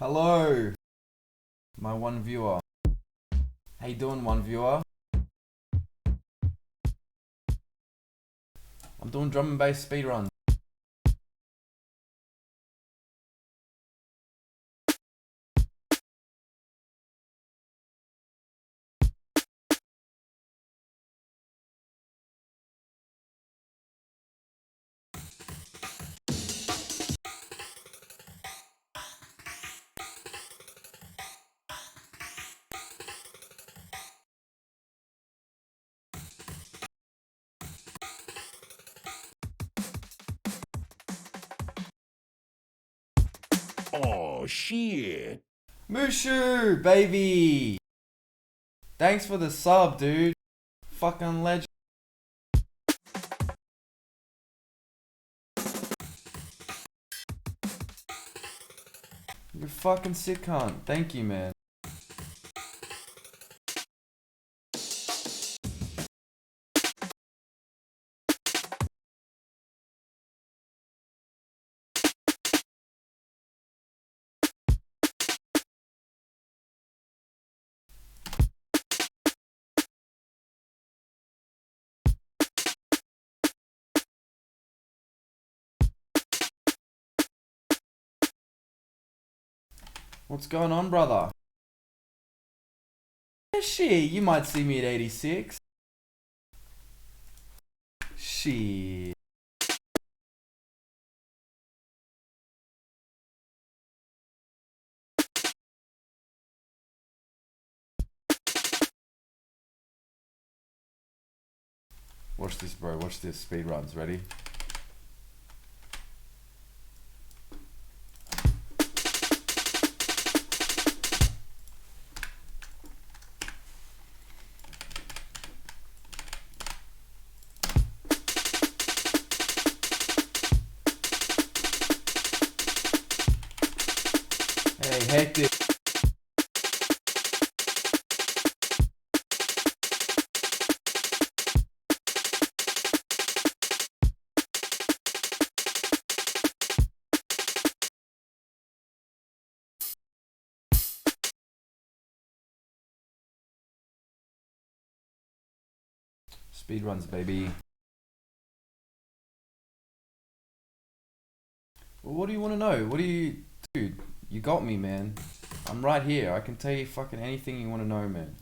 Hello, my one viewer. How you doing, one viewer? I'm doing drum and bass speedrun. Oh, shit. Mushu, baby! Thanks for the sub, dude. Fucking legend. You're fucking sick cunt. Thank you, man. What's going on, brother? Shit, you might see me at 86. Shit. Watch this, bro. Watch this. Speed runs. Ready? Hey, hectic. Speed runs, baby. Well, what do you want to know? What do you... Dude, you got me, man. I'm right here. I can tell you fucking anything you want to know, man.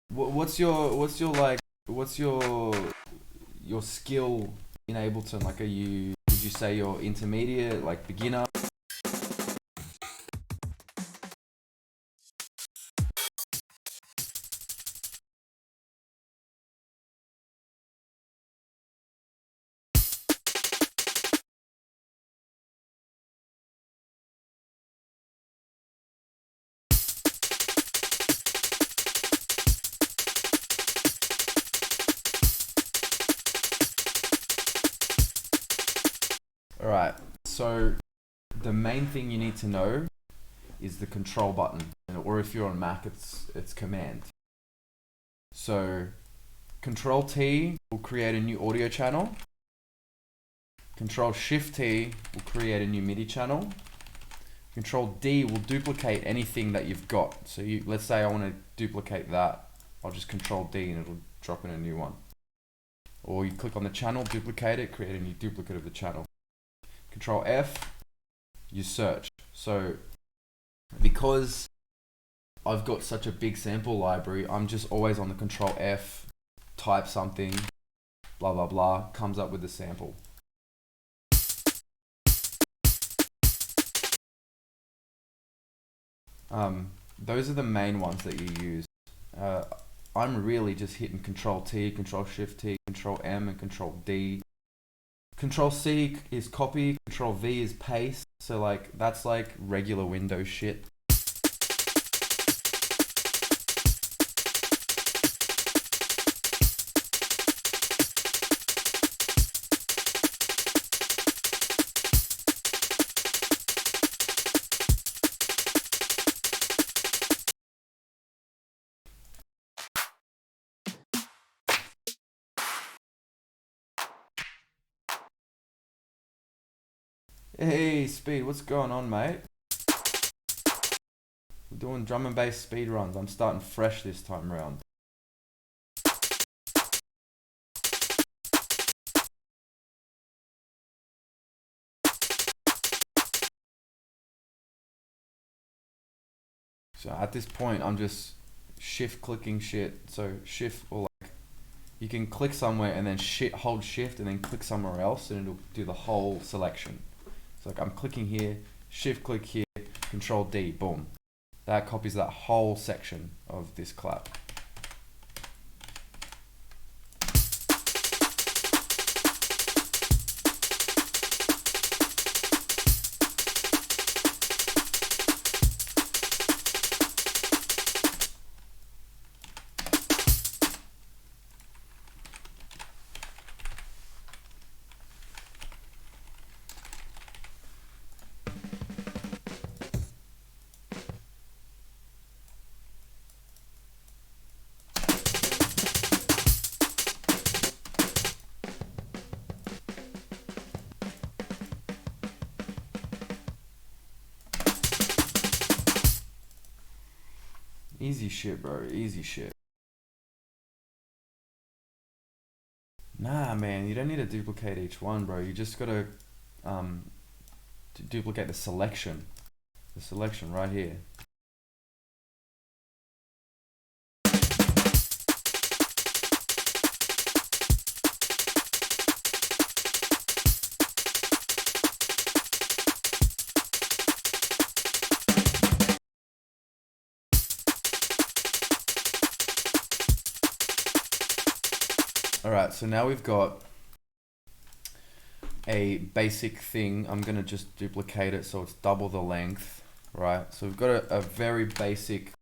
What's your skill in Ableton? Like, would you say you're intermediate, like beginner? Alright, so the main thing you need to know is the control button, or if you're on Mac, it's command. So Control T will create a new audio channel. Control Shift T will create a new MIDI channel. Control D will duplicate anything that you've got. So let's say I want to duplicate that. I'll just Control D and it'll drop in a new one. Or you click on the channel, duplicate it, create a new duplicate of the channel. Control F, you search. So because I've got such a big sample library, I'm just always on the Control F, type something, blah blah blah, comes up with the sample. Those are the main ones that you use. I'm really just hitting Control T, Control Shift T, Control M, and Control D. Control C is copy, Control V is paste. So like that's like regular Windows shit. speed. What's going on, mate? We're doing drum and bass speed runs. I'm starting fresh this time around. So at this point, I'm just shift clicking shit. So shift, or like, you can click somewhere and then hold shift and then click somewhere else and it'll do the whole selection. So like I'm clicking here, shift click here, control D, boom. That copies that whole section of this clap. Easy shit, bro. Easy shit. Nah, man. You don't need to duplicate each one, bro. You just gotta duplicate the selection. The selection right here. Alright, so now we've got a basic thing. I'm gonna just duplicate it so it's double the length, right? So we've got a very basic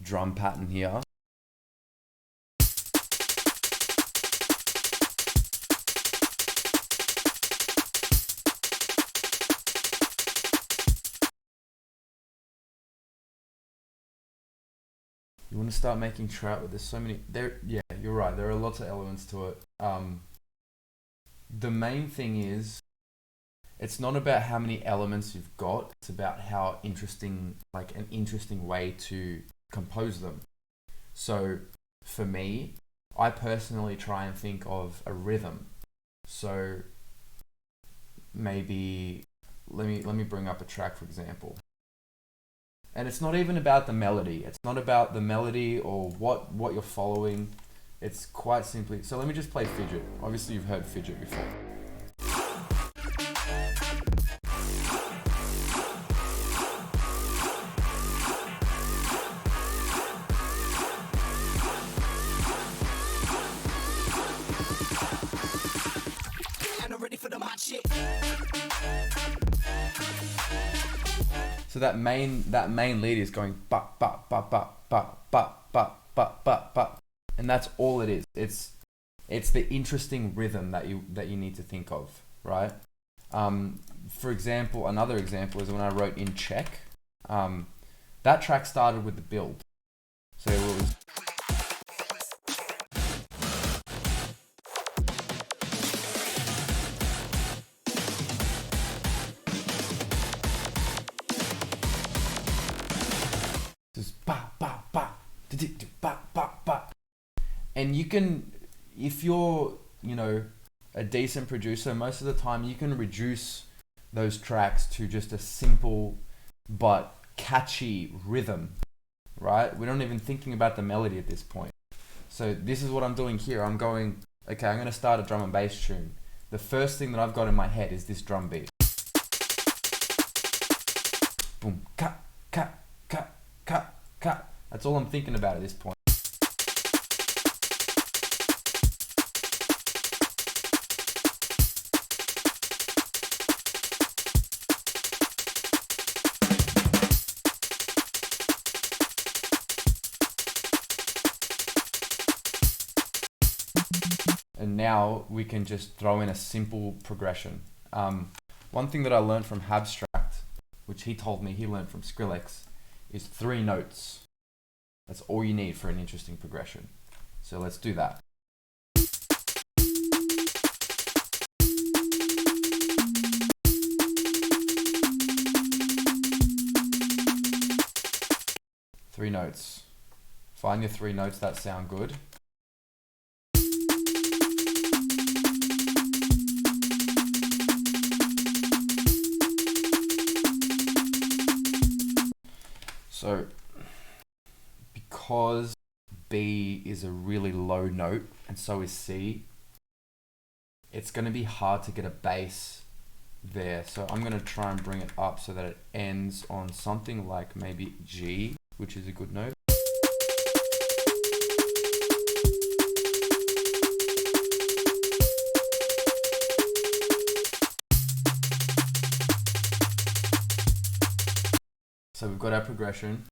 drum pattern here. You want to start making trout, but there's so many yeah, you're right, there are lots of elements to it. The main thing is, it's not about how many elements you've got, it's about how interesting, like an interesting way to compose them. So for me, I personally try and think of a rhythm. So maybe let me bring up a track, for example. And it's not even about the melody. It's not about the melody or what you're following. It's quite simply, so let me just play fidget. Obviously you've heard fidget before. So that main lead is going ba ba ba ba ba ba ba ba ba ba, and that's all it is. It's the interesting rhythm that you need to think of, right? For example, another example is when I wrote In Check. That track started with the build, so it was. Ba, ba, ba, ba, ba, ba. And you can, if you're, a decent producer, most of the time you can reduce those tracks to just a simple but catchy rhythm, right? We're not even thinking about the melody at this point. So this is what I'm doing here. I'm going, okay, I'm going to start a drum and bass tune. The first thing that I've got in my head is this drum beat. Boom, cut, cut, cut, cut. Cut. That's all I'm thinking about at this point. And now we can just throw in a simple progression. One thing that I learned from Habstract, which he told me he learned from Skrillex, is 3 notes. That's all you need for an interesting progression. So let's do that. 3 notes. Find your 3 notes that sound good. So, because B is a really low note and so is C, it's going to be hard to get a bass there. So I'm going to try and bring it up so that it ends on something like maybe G, which is a good note. So we've got our progression.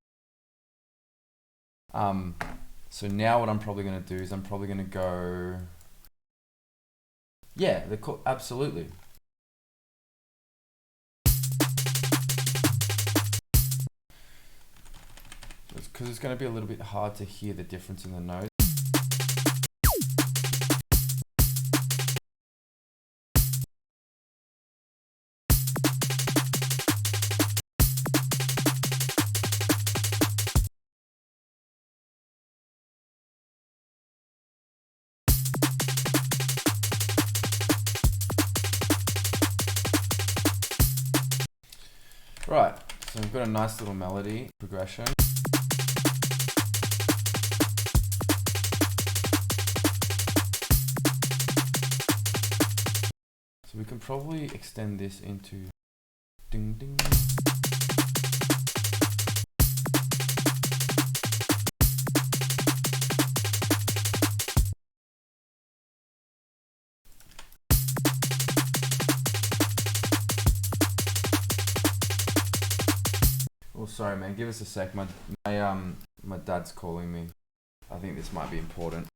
So now what I'm probably going to do is I'm probably going to go, yeah, absolutely. Because it's going to be a little bit hard to hear the difference in the notes. Right, so we've got a nice little melody progression. So we can probably extend this into ding ding. Oh, sorry, man. Give us a sec. My dad's calling me. I think this might be important.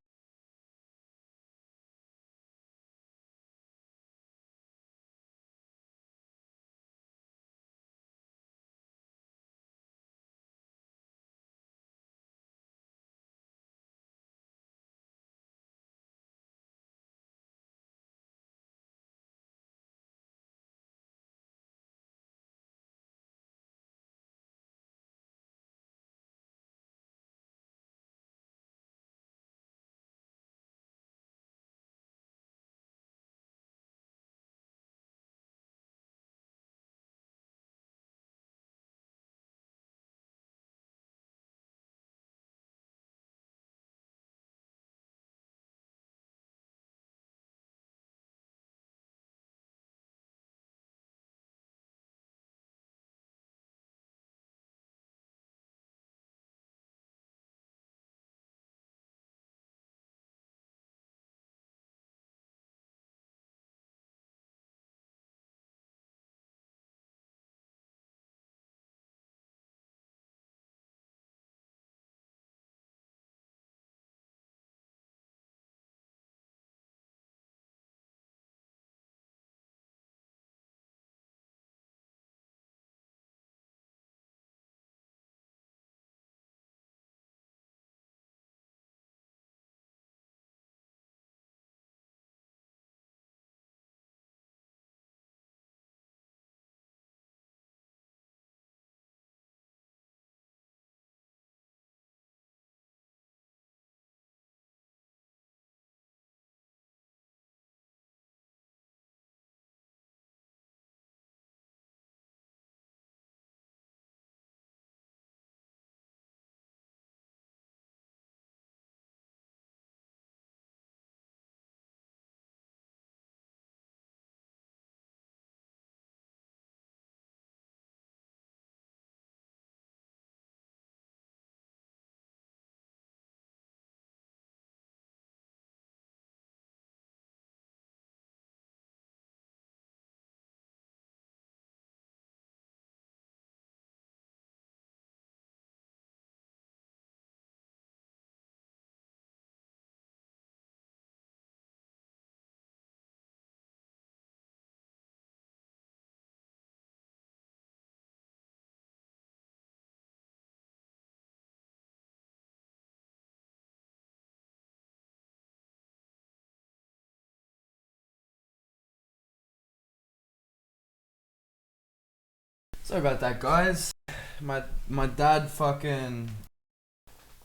Sorry about that, guys. My dad fucking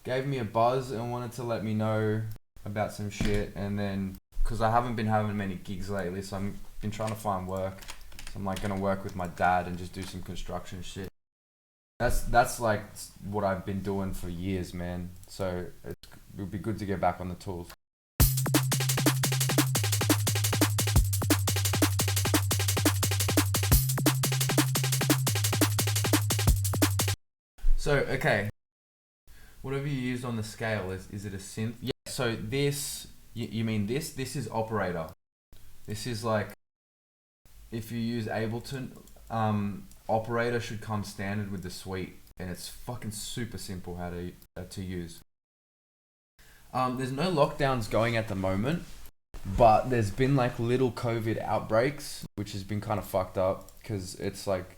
gave me a buzz and wanted to let me know about some shit. And then, because I haven't been having many gigs lately, so I've been trying to find work. So I'm like gonna work with my dad and just do some construction shit. That's like what I've been doing for years, man. So it would be good to get back on the tools. So, okay. Whatever you used on the scale, is it a synth? Yeah, so this, you mean this? This is operator. This is like, if you use Ableton, operator should come standard with the suite. And it's fucking super simple how to use. There's no lockdowns going at the moment, but there's been like little COVID outbreaks, which has been kind of fucked up because it's like,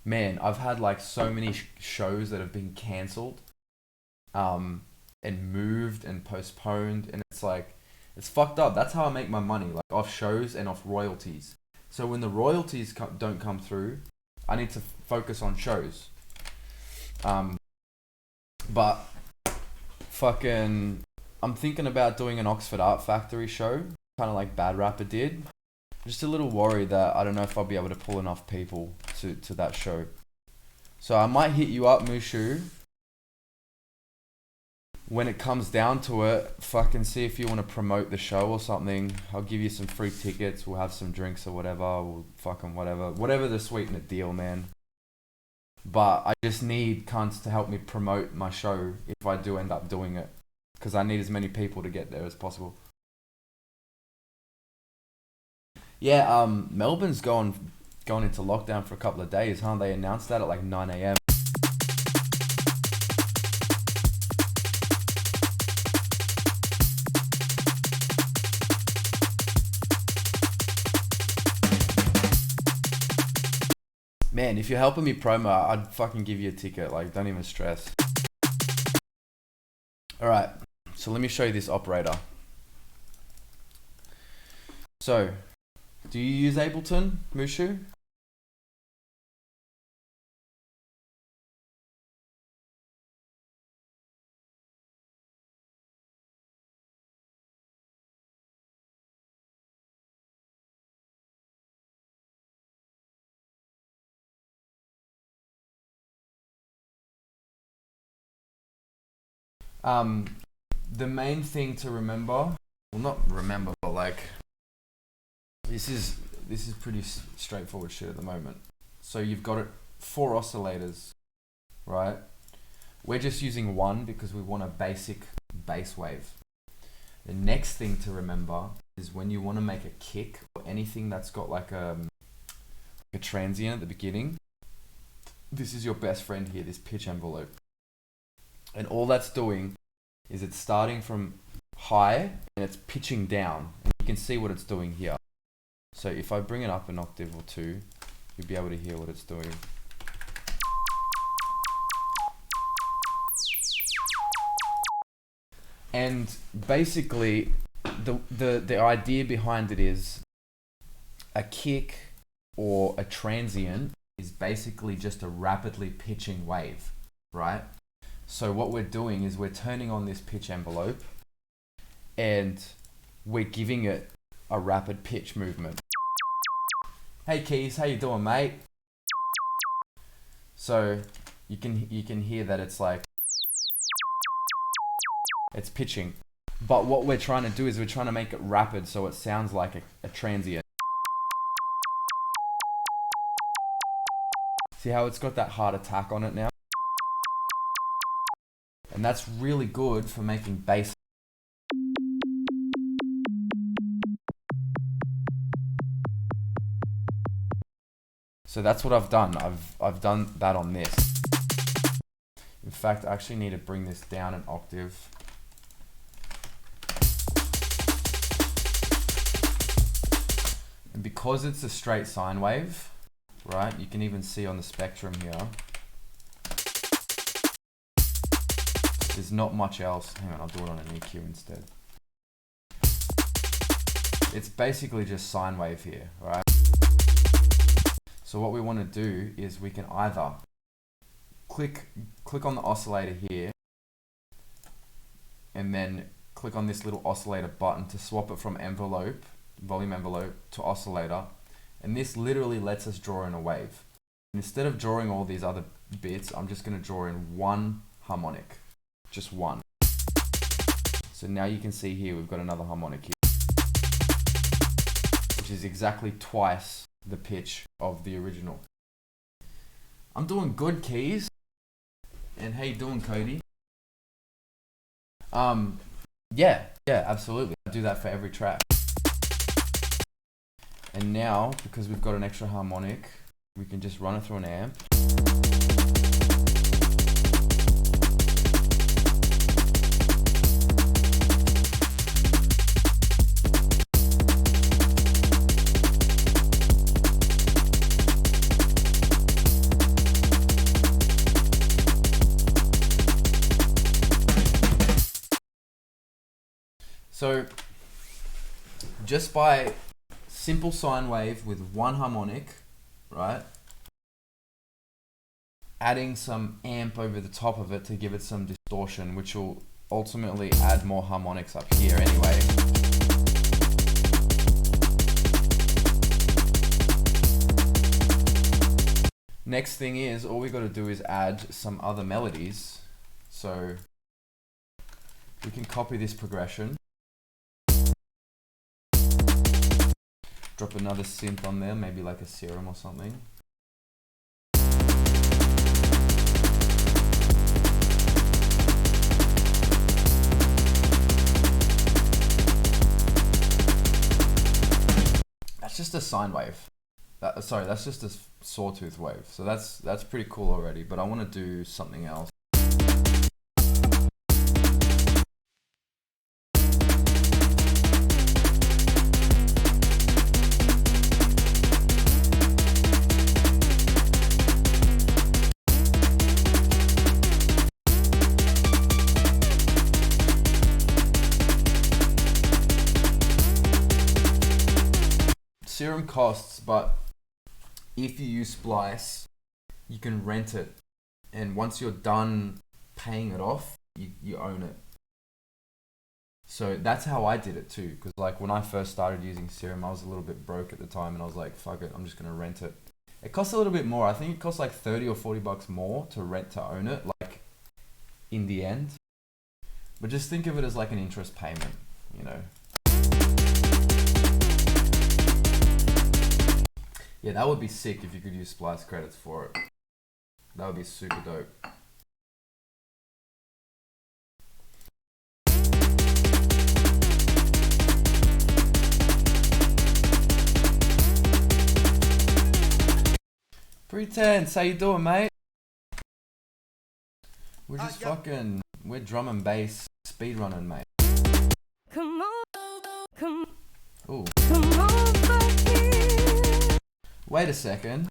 man, I've had like so many shows that have been cancelled, and moved and postponed, and it's like, it's fucked up. That's how I make my money, like off shows and off royalties. So when the royalties don't come through, I need to focus on shows. But fucking, I'm thinking about doing an Oxford Art Factory show, kind of like Bad Rapper did. Just a little worried that I don't know if I'll be able to pull enough people to that show. So I might hit you up, Mushu. When it comes down to it, fucking see if you want to promote the show or something. I'll give you some free tickets. We'll have some drinks or whatever. We'll fucking whatever. Whatever to sweeten the deal, man. But I just need cunts to help me promote my show if I do end up doing it. Because I need as many people to get there as possible. Yeah, Melbourne's going into lockdown for a couple of days, huh? They announced that at like 9 a.m. Man, if you're helping me promo, I'd fucking give you a ticket. Like, don't even stress. Alright, so let me show you this operator. So, do you use Ableton, Mushu? The main thing to remember, well, not remember, but like, this is pretty straightforward shit at the moment. So you've got 4 oscillators, right? We're just using one because we want a basic bass wave. The next thing to remember is when you want to make a kick or anything that's got like a transient at the beginning, this is your best friend here, this pitch envelope. And all that's doing is it's starting from high and it's pitching down. And you can see what it's doing here. So if I bring it up an octave or two, you'll be able to hear what it's doing. And basically, the idea behind it is a kick or a transient is basically just a rapidly pitching wave, right? So what we're doing is we're turning on this pitch envelope and we're giving it a rapid pitch movement. Hey Keys, how you doing, mate? So you can hear that it's like, it's pitching. But what we're trying to do is we're trying to make it rapid so it sounds like a transient. See how it's got that hard attack on it now? And that's really good for making bass. So that's what I've done. I've done that on this. In fact, I actually need to bring this down an octave. And because it's a straight sine wave, right? You can even see on the spectrum here. There's not much else. Hang on, I'll do it on an EQ instead. It's basically just sine wave here, right? So what we want to do is we can either click on the oscillator here and then click on this little oscillator button to swap it from envelope, volume envelope, to oscillator. And this literally lets us draw in a wave. Instead of drawing all these other bits, I'm just going to draw in one harmonic, just one. So now you can see here we've got another harmonic here, which is exactly twice the pitch of the original. I'm doing good, Keys. And how you doing, Cody? Yeah, absolutely. I do that for every track. And now, because we've got an extra harmonic, we can just run it through an amp. So, just by simple sine wave with one harmonic, right? Adding some amp over the top of it to give it some distortion, which will ultimately add more harmonics up here anyway. Next thing is, all we got to do is add some other melodies. So we can copy this progression. Drop another synth on there, maybe like a Serum or something. That's just a sine wave. Sorry, that's just a sawtooth wave. So that's pretty cool already, but I want to do something else. Serum costs, but if you use Splice, you can rent it, and once you're done paying it off, you own it. So that's how I did it too, because like when I first started using Serum, I was a little bit broke at the time, and I was like, fuck it, I'm just gonna rent it. It costs a little bit more. I think it costs like 30 or 40 bucks more to rent to own it, like in the end. But just think of it as like an interest payment, you know. Yeah, that would be sick if you could use Splice credits for it. That would be super dope. Pretense, how you doing, mate? We're just we're drum and bass speedrunning, mate. Come on, come Ooh. over here. Wait a second.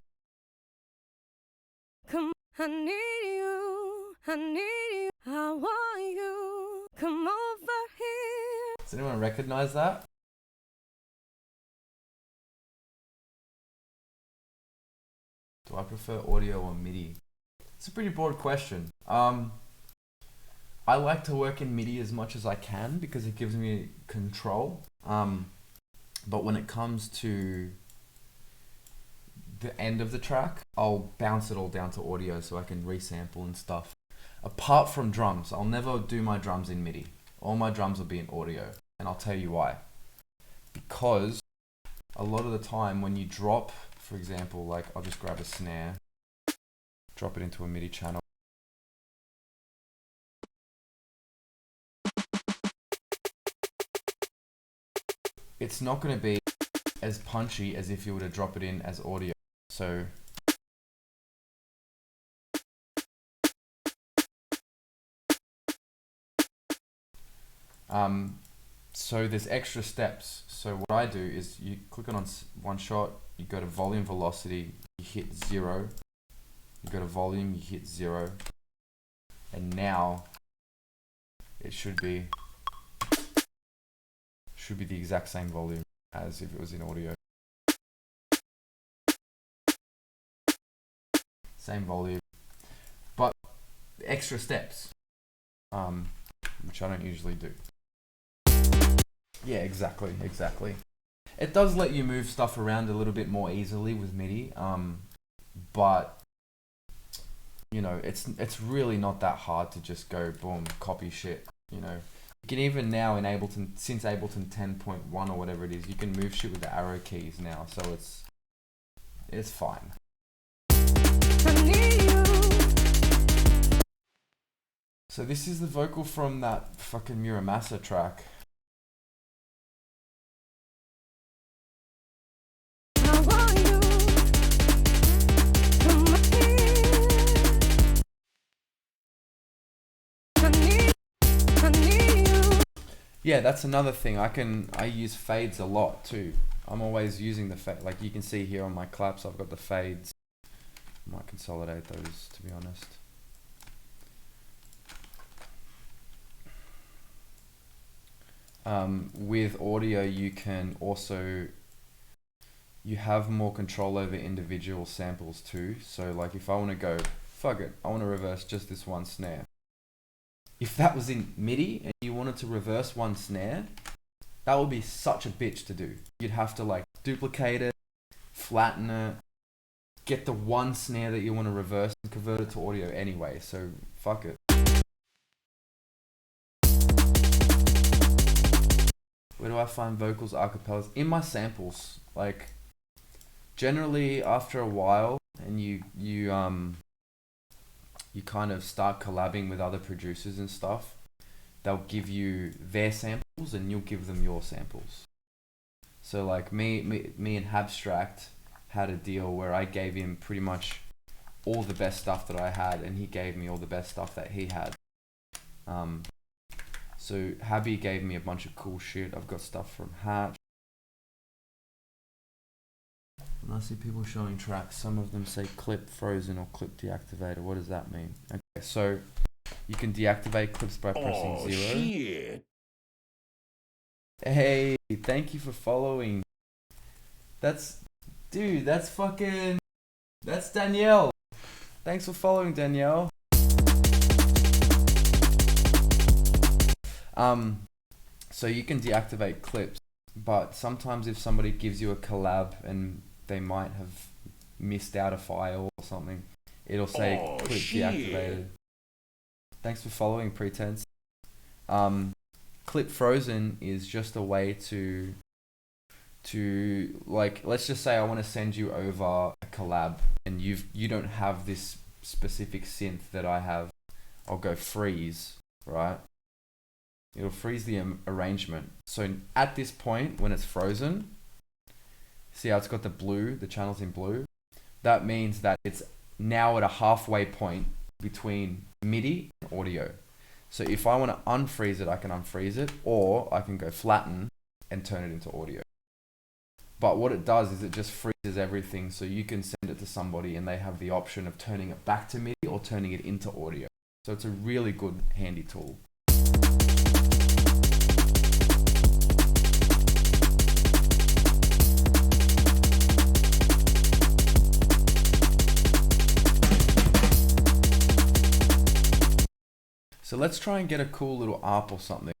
Come, I need you, I want you. Come over here. Does anyone recognize that? Do I prefer audio or MIDI? It's a pretty broad question. I like to work in MIDI as much as I can because it gives me control. But when it comes to the end of the track, I'll bounce it all down to audio so I can resample and stuff. Apart from drums, I'll never do my drums in MIDI. All my drums will be in audio, and I'll tell you why. Because a lot of the time when you drop, for example, like I'll just grab a snare, drop it into a MIDI channel. It's not going to be as punchy as if you were to drop it in as audio. So there's extra steps. So what I do is you click on one shot, you go to volume velocity, you hit 0. You go to volume, you hit 0. And now it should be the exact same volume as if it was in audio. Same volume, but extra steps. which I don't usually do. Yeah, exactly. It does let you move stuff around a little bit more easily with MIDI, but you know, it's really not that hard to just go boom, copy shit. You know, you can even now in Ableton, since Ableton 10.1 or whatever it is, you can move shit with the arrow keys now, so it's fine. I need you. So this is the vocal from that fucking Muramasa track. I want you. Come here. I need you. Yeah, that's another thing. I use fades a lot too. I'm always using the fade. Like you can see here on my claps, I've got the fades. I might consolidate those, to be honest. With audio, you have more control over individual samples too. So like if I want to go, fuck it, I want to reverse just this one snare. If that was in MIDI and you wanted to reverse one snare, that would be such a bitch to do. You'd have to like duplicate it, flatten it, get the one snare that you want to reverse and convert it to audio anyway. So fuck it. Where do I find vocals, acapellas? In my samples. Like generally after a while and you kind of start collabing with other producers and stuff, they'll give you their samples and you'll give them your samples. So like me and Habstract had a deal where I gave him pretty much all the best stuff that I had and he gave me all the best stuff that he had. So Habby gave me a bunch of cool shit. I've got stuff from Hatch. When I see people showing tracks, some of them say clip frozen or clip deactivated. What does that mean? Okay, so you can deactivate clips by pressing 0. Shit. Hey, thank you for following. That's Danielle. Thanks for following, Danielle. So you can deactivate clips, but sometimes if somebody gives you a collab and they might have missed out a file or something, it'll say clip deactivated. Thanks for following, Pretense. Clip frozen is just a way to like, let's just say I want to send you over a collab and you don't have this specific synth that I have. I'll go freeze, right? It'll freeze the arrangement. So at this point, when it's frozen, see how it's got the blue, the channel's in blue? That means that it's now at a halfway point between MIDI and audio. So if I want to unfreeze it, I can unfreeze it, or I can go flatten and turn it into audio. But what it does is it just freezes everything, so you can send it to somebody and they have the option of turning it back to MIDI or turning it into audio. So it's a really good, handy tool. So let's try and get a cool little ARP or something.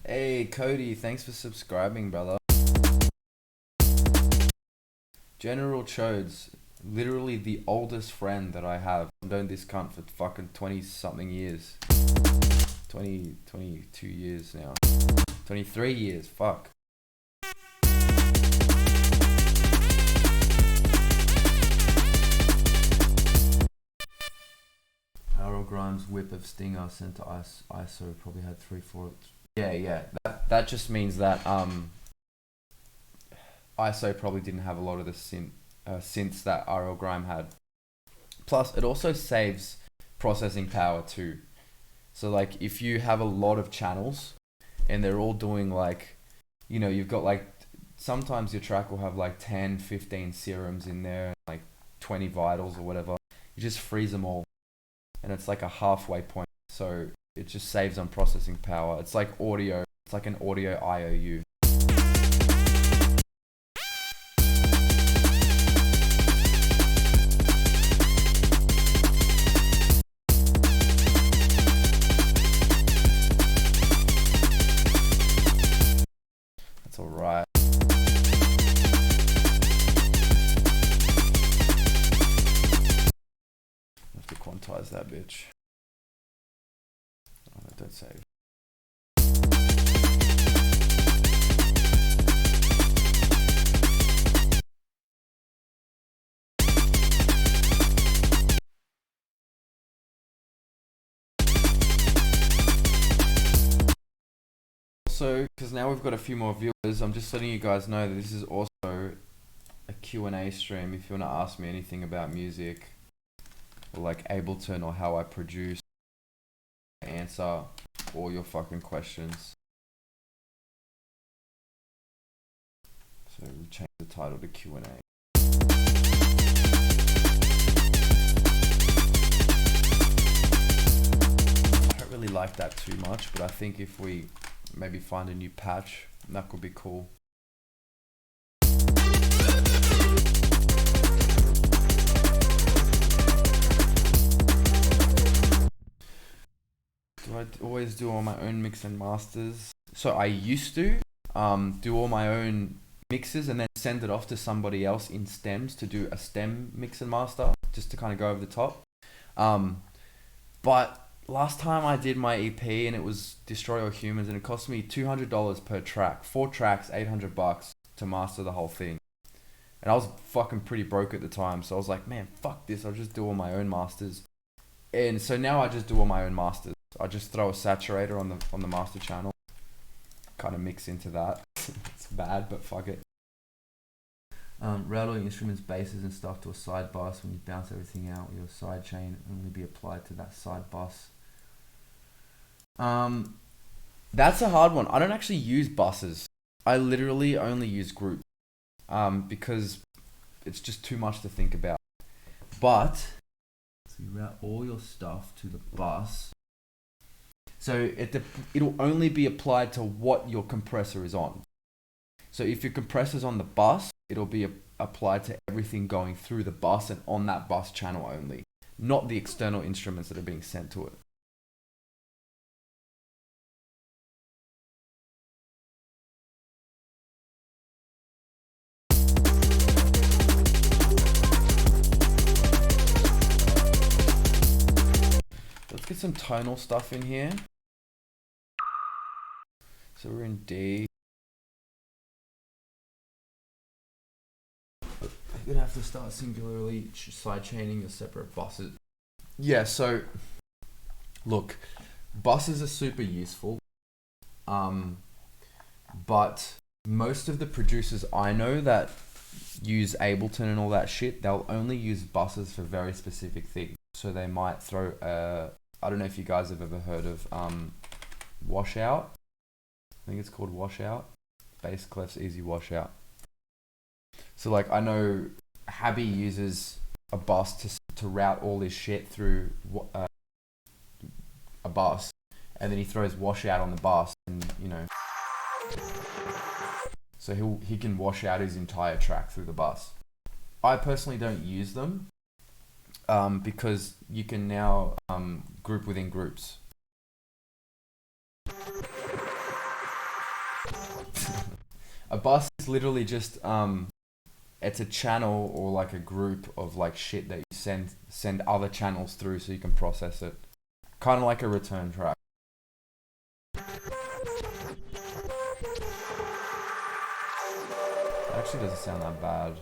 Hey Cody, thanks for subscribing, brother. General Chodes, literally the oldest friend that I have. I've known this cunt for fucking 20 something years. 22 years now. 23 years, fuck. Harold Grimes' whip of Stinger sent to ISO probably had 3-4. Yeah. That just means that ISO probably didn't have a lot of the synths that RL Grime had. Plus, it also saves processing power too. So like, if you have a lot of channels and they're all doing like, you know, you've got like, sometimes your track will have like 10, 15 serums in there, like 20 vitals or whatever. You just freeze them all. and it's like a halfway point. So it just saves on processing power. It's like audio. It's like an audio IOU. That's alright. Have to quantize that bitch. Oh, don't save. Also, because now we've got a few more viewers, I'm just letting you guys know that this is also a Q&A stream. If you want to ask me anything about music or like Ableton or how I produce, answer all your fucking questions. So we change the title to Q&A. I don't really like that too much, but I think if we maybe find a new patch, that could be cool. Do I always do all my own mix and masters? So I used to do all my own mixes and then send it off to somebody else in stems to do a stem mix and master, just to kind of go over the top. But last time I did my EP and it was Destroy All Humans, and it cost me $200 per track, 4 tracks, $800 to master the whole thing. And I was fucking pretty broke at the time, so I was like, man, fuck this, I'll just do all my own masters. And so now I just do all my own masters. I just throw a saturator on the master channel, kind of mix into that. It's bad, but fuck it. Route all your instruments, basses and stuff to a side bus. When you bounce everything out, your side chain only be applied to that side bus. That's a hard one. I don't actually use buses. I literally only use groups, because it's just too much to think about. But so you route all your stuff to the bus. So it'll only be applied to what your compressor is on. So if your compressor's on the bus, it'll be applied to everything going through the bus and on that bus channel only, not the external instruments that are being sent to it. Let's get some tonal stuff in here. So we're in D. You're gonna have to start singularly side chaining your separate buses. Yeah, so look, buses are super useful. But most of the producers I know that use Ableton and all that shit, they'll only use buses for very specific things. So they might throw I don't know if you guys have ever heard of washout. I think it's called washout. Bass clefs easy washout. So like I know Habby uses a bus to route all his shit through a bus, and then he throws washout on the bus, and you know, so he can wash out his entire track through the bus. I personally don't use them because you can now group within groups. A bus is literally just it's a channel or like a group of like shit that you send other channels through so you can process it. Kind of like a return track. It actually doesn't sound that bad.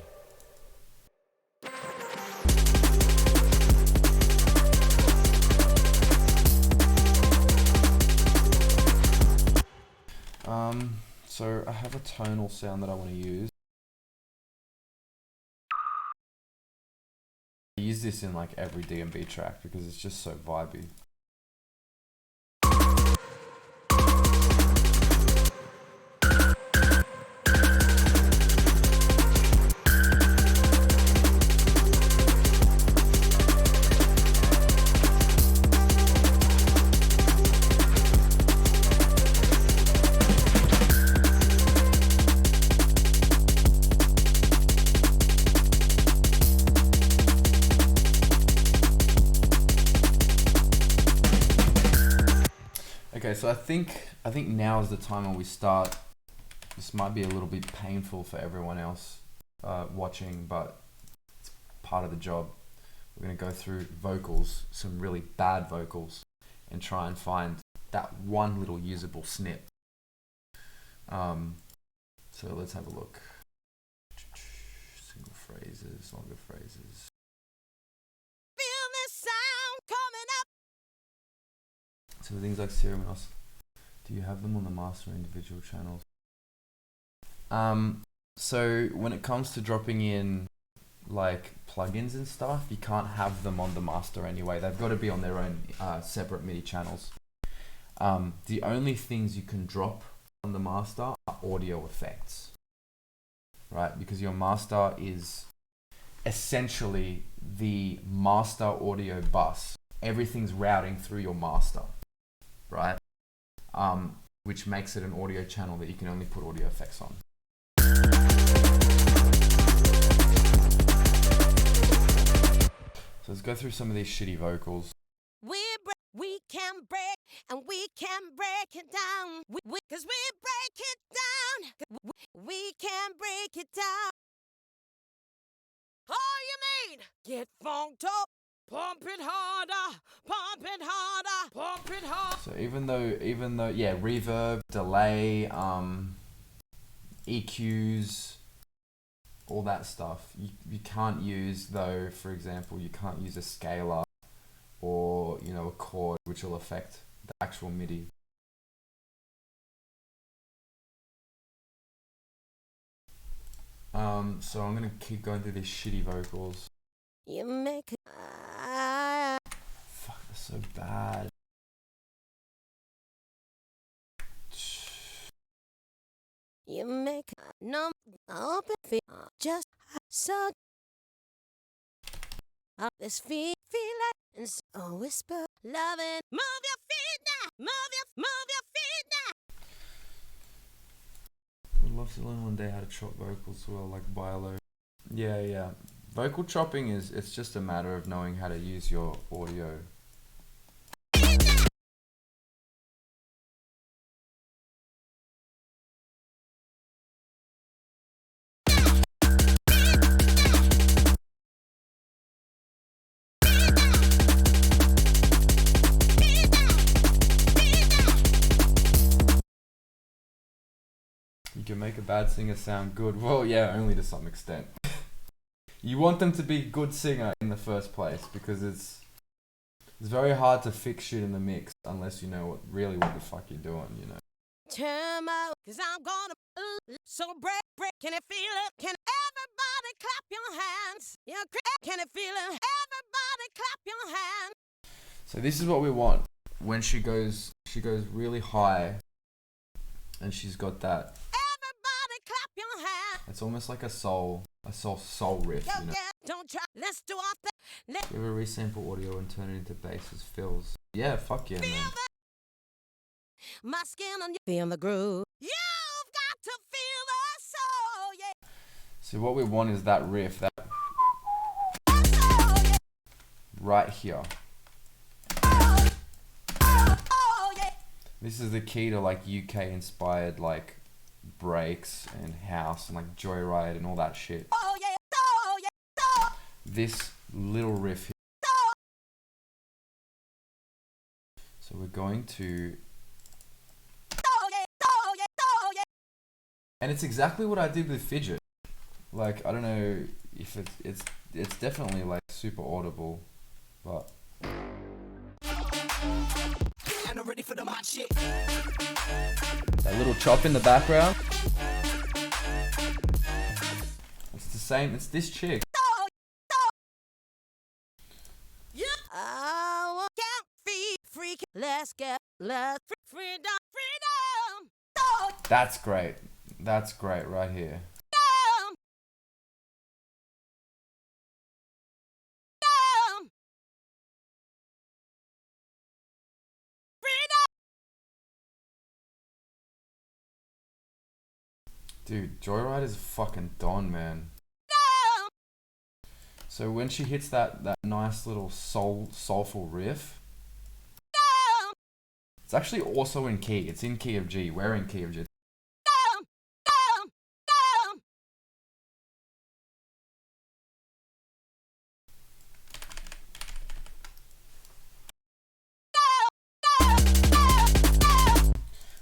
So I have a tonal sound that I want to use. I use this in like every D&B track because it's just so vibey. Okay, so I think now is the time when we start. This might be a little bit painful for everyone else watching, but it's part of the job. We're going to go through vocals, some really bad vocals, and try and find that one little usable snip. So let's have a look. Single phrases, longer phrases. Feel this sound coming up. So things like Serum and Oski, do you have them on the master individual channels? So when it comes to dropping in like plugins and stuff, you can't have them on the master anyway. They've got to be on their own separate MIDI channels. The only things you can drop on the master are audio effects, right? Because your master is essentially the master audio bus. Everything's routing through your master, right? Which makes it an audio channel that you can only put audio effects on. So let's go through some of these shitty vocals. We can break, and we can break it down. Cause we break it down. We can break it down. Oh, you mean get funked up, pump it harder, pump it harder, pump it harder. So even though, yeah, reverb, delay, EQs, all that stuff, you can't use, though, for example, you can't use a scaler or, you know, a chord, which will affect the actual MIDI. So I'm gonna keep going through these shitty vocals. You make Fuck, they're so bad. you make no open feel just so this feel it and so whisper loving. Move your feet now, move your feet now. Would love to learn one day how to chop vocals well, like Bilo. Yeah. Vocal chopping it's just a matter of knowing how to use your audio. You can make a bad singer sound good. Well, yeah, only to some extent. You want them to be a good singer in the first place, because it's very hard to fix shit in the mix unless you know what the fuck you're doing, you know. Turn out, cause I'm gonna so break, can it feel it? Can everybody clap your hands? Can it feel it? Everybody clap your hands. So this is what we want. When she goes really high and she's got that, Everybody clap your hands. it's almost like a soul riff, you know. Yeah, don't try, let's do our thing. You ever resample audio and turn it into bass as fills? Yeah, fuck yeah, man. My skin on you, feel the groove. You've got to feel the soul, yeah. So what we want is that riff, that Soul, yeah. right here. Oh, yeah. This is the key to like UK inspired like breaks and house and like Joyride and all that shit. Oh, yeah. Oh, yeah. Oh, This little riff here. oh. So we're going to, Oh, yeah. Oh, yeah. Oh, yeah. and it's exactly what I did with Fidget. Like, I don't know if it's definitely like super audible, but And I'm ready for the mod shit. that little chop in the background, it's the same, it's this chick. Yeah. I can't be freak. Let's freedom. Oh, That's great right here. freedom. Dude, Joyride is fucking done, man. So when she hits that nice little soulful riff, It's actually also in key. It's in key of G. We're in key of G.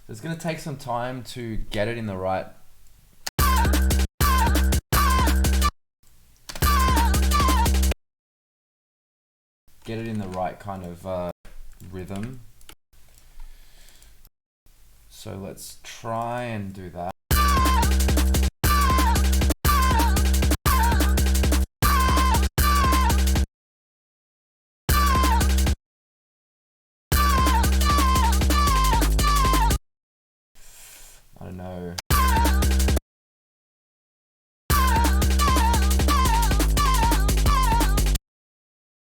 It's gonna take some time to get it in the right. Get it in the right kind of rhythm. So let's try and do that. I don't know.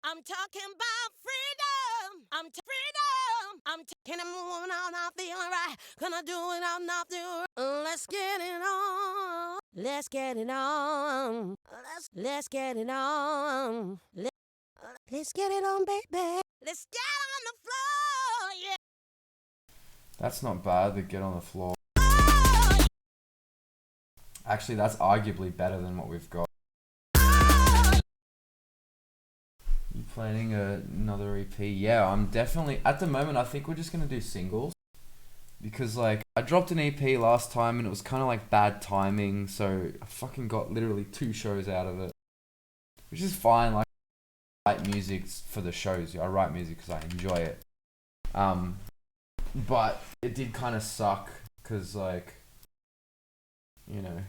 I'm talking about freedom. Freedom. Can I move on? I'm not feeling right. Gonna do it. I'm not doing. Let's get it on. Let's get it on. Let's get it on. Let's get it on, baby. Let's get on the floor. Yeah. That's not bad to get on the floor. Actually, that's arguably better than what we've got. You planning another EP? Yeah, I'm definitely, at the moment, I think we're just gonna do singles. Because, like, I dropped an EP last time and it was kind of like bad timing, so I fucking got literally 2 shows out of it. Which is fine, like, I write music for the shows. I write music because I enjoy it. But it did kind of suck because, like, you know,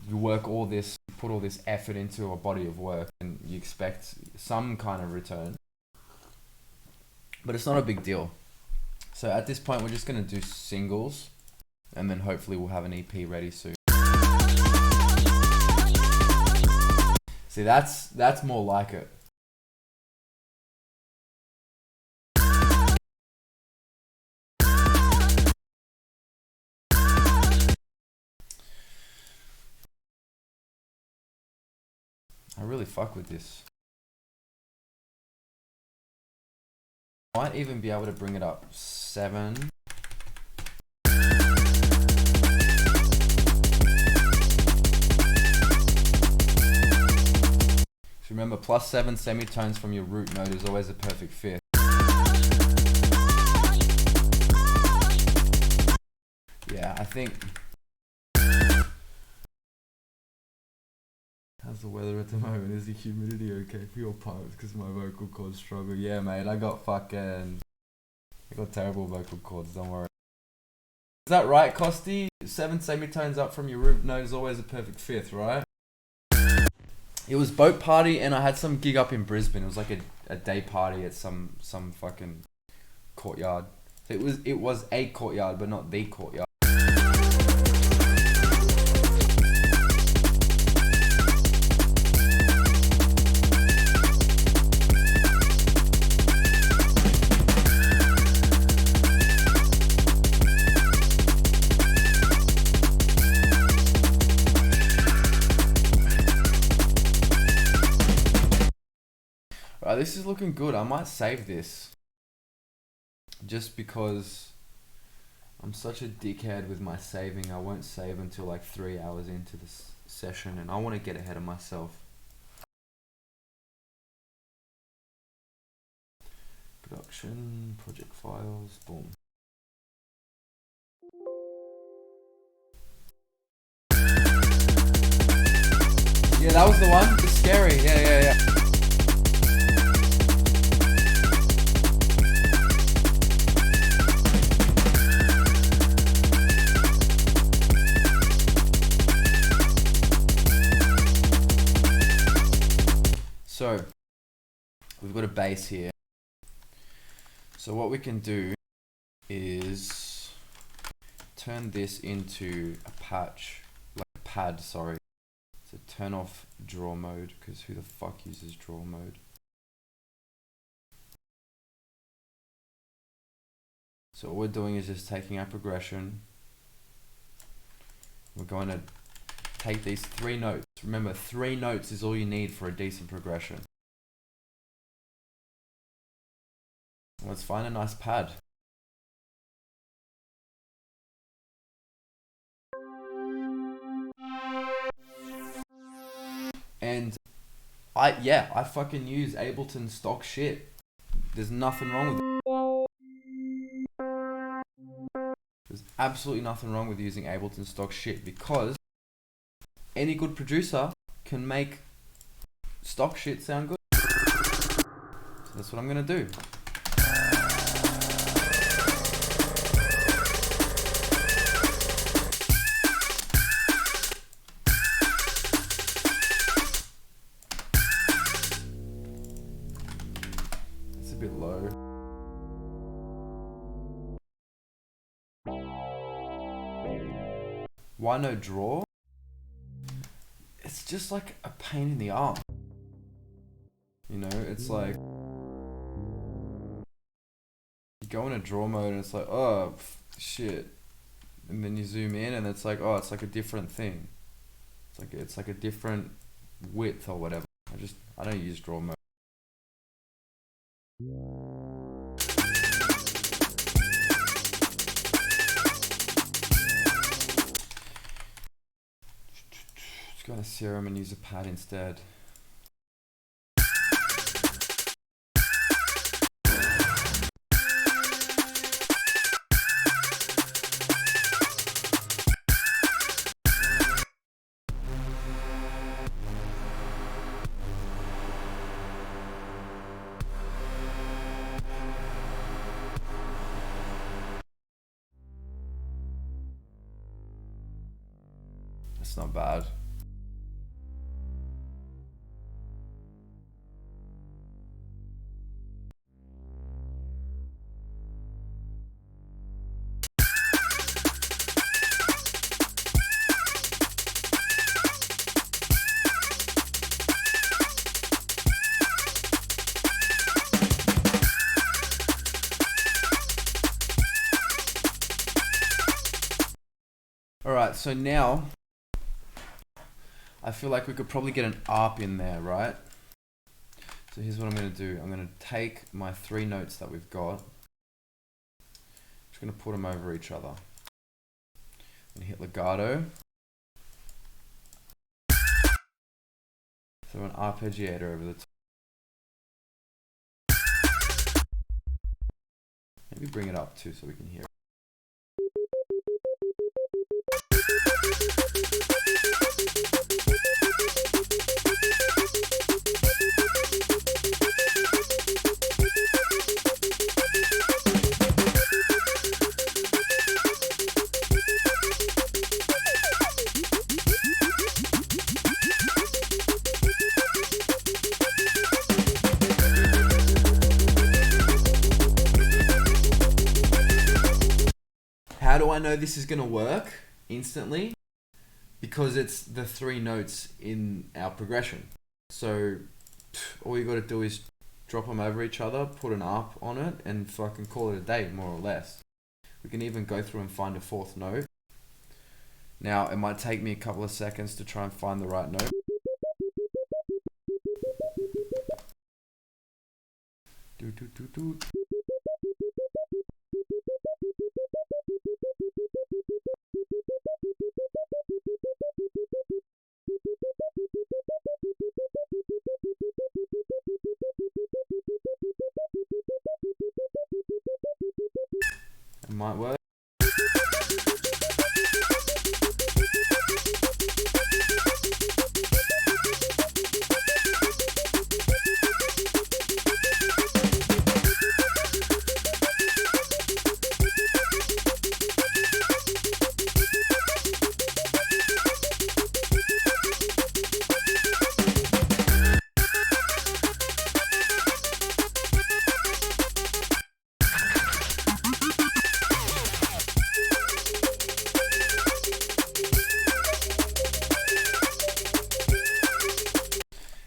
you work all this, put all this effort into a body of work and you expect some kind of return. But it's not a big deal. So at this point, we're just going to do singles and then hopefully we'll have an EP ready soon. See, that's more like it. I really fuck with this. Might even be able to bring it up 7. So remember, +7 semitones from your root note is always a perfect fifth. Yeah, I think. How's the weather at the moment? Is the humidity okay for your pipes? Because my vocal cords struggle. Yeah, mate, I got terrible vocal cords, don't worry. Is that right, Costi? 7 semitones up from your root note is always a perfect fifth, right? It was boat party and I had some gig up in Brisbane. It was like a day party at some fucking courtyard. So it was a courtyard, but not the courtyard. Right, this is looking good. I might save this. Just because I'm such a dickhead with my saving. I won't save until like 3 hours into this session and I want to get ahead of myself. Production, project files, boom. Yeah, that was the one. It's scary. Yeah. So, we've got a bass here. So what we can do is turn this into a pad, sorry. So turn off draw mode, because who the fuck uses draw mode? So what we're doing is just taking our progression. We're going to take these 3 notes. Remember, 3 notes is all you need for a decent progression. Let's find a nice pad. And I fucking use Ableton stock shit. There's nothing wrong with it. There's absolutely nothing wrong with using Ableton stock shit, because any good producer can make stock shit sound good. So that's what I'm gonna do. It's a bit low. Why no draw? It's just like a pain in the arm. You know, it's like you go in a draw mode and it's like, oh shit, and then you zoom in and it's like, oh, it's like a different thing. It's like a different width or whatever. I don't use draw mode. Just go to Serum and use a pad instead. It's not bad. Alright, so now I feel like we could probably get an ARP in there, right? So here's what I'm going to do. I'm going to take my 3 notes that we've got. Just going to put them over each other. I'm going to hit legato. So an arpeggiator over the top. Maybe bring it up too so we can hear it. How do I know this is going to work instantly? Because it's the 3 notes in our progression. So all you got to do is drop them over each other, put an ARP on it, and fucking call it a day, more or less. We can even go through and find a 4th note. Now, it might take me a couple of seconds to try and find the right note. Do, do, do, do. It might work.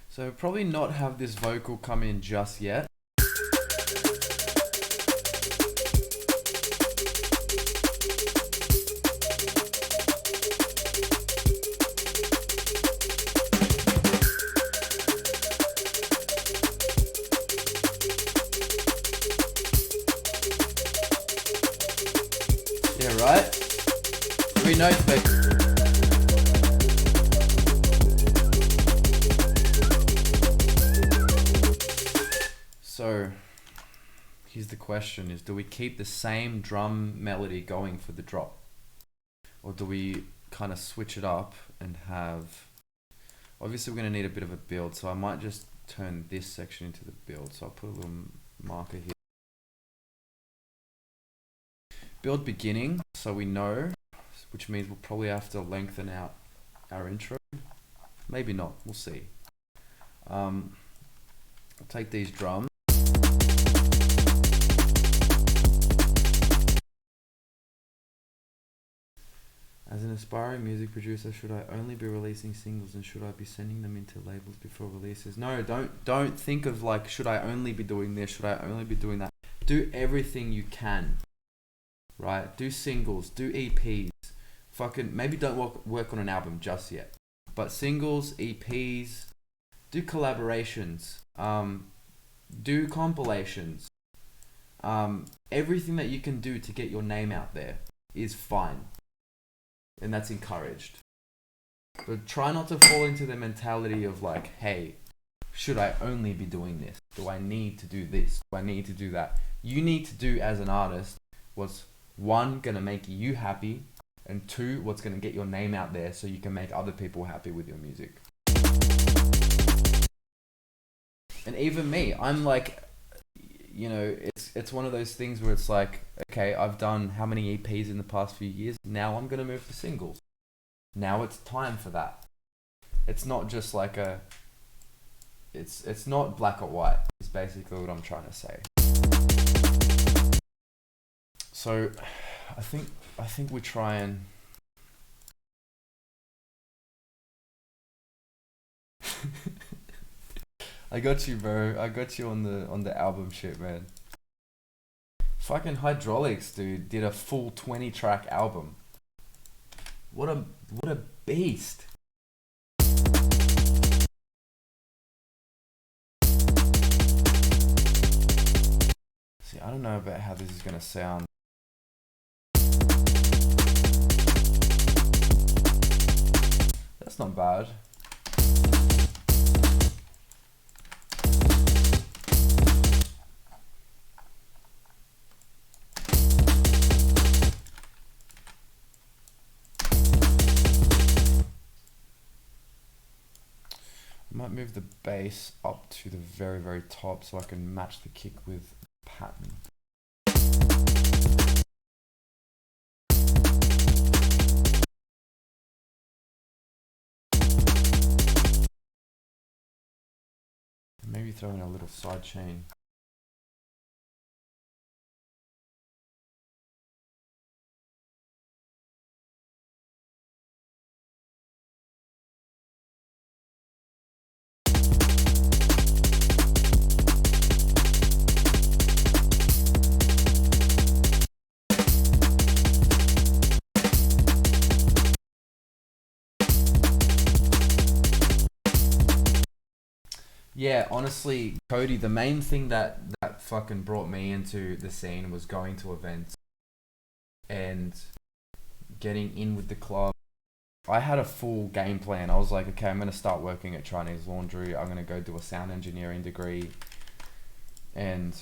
So probably not have this vocal come in just yet. Yeah, right? 3 notes, baby. So here's the question: is do we keep the same drum melody going for the drop, or do we kind of switch it up and have? Obviously, we're going to need a bit of a build, so I might just turn this section into the build. So I'll put a little marker here. Build beginning, so we know, which means we'll probably have to lengthen out our intro. Maybe not, we'll see. I'll take these drums. As an aspiring music producer, should I only be releasing singles and should I be sending them into labels before releases? No, don't think of like, should I only be doing this? Should I only be doing that? Do everything you can, right? Do singles, do EPs. Fucking, maybe don't work on an album just yet. But singles, EPs, do collaborations, do compilations. Everything that you can do to get your name out there is fine. And that's encouraged. But try not to fall into the mentality of like, hey, should I only be doing this? Do I need to do this? Do I need to do that? You need to do as an artist what's one, gonna make you happy, and two, what's gonna get your name out there so you can make other people happy with your music. And even me, I'm like, you know, it's one of those things where it's like, okay, I've done how many EPs in the past few years? Now I'm gonna move to singles. Now it's time for that. It's not just like a, it's not black or white. Is basically what I'm trying to say. So, I think we try and. I got you, bro. I got you on the album shit, man. Fucking Hydraulics, dude, did a full 20-track album. What a beast. See, I don't know about how this is gonna sound. That's not bad. I might move the bass up to the very, very top so I can match the kick with pattern. Maybe throw in a little side chain. Yeah, honestly, Cody, the main thing that fucking brought me into the scene was going to events and getting in with the club. I had a full game plan. I was like, okay, I'm going to start working at Chinese Laundry. I'm going to go do a sound engineering degree. And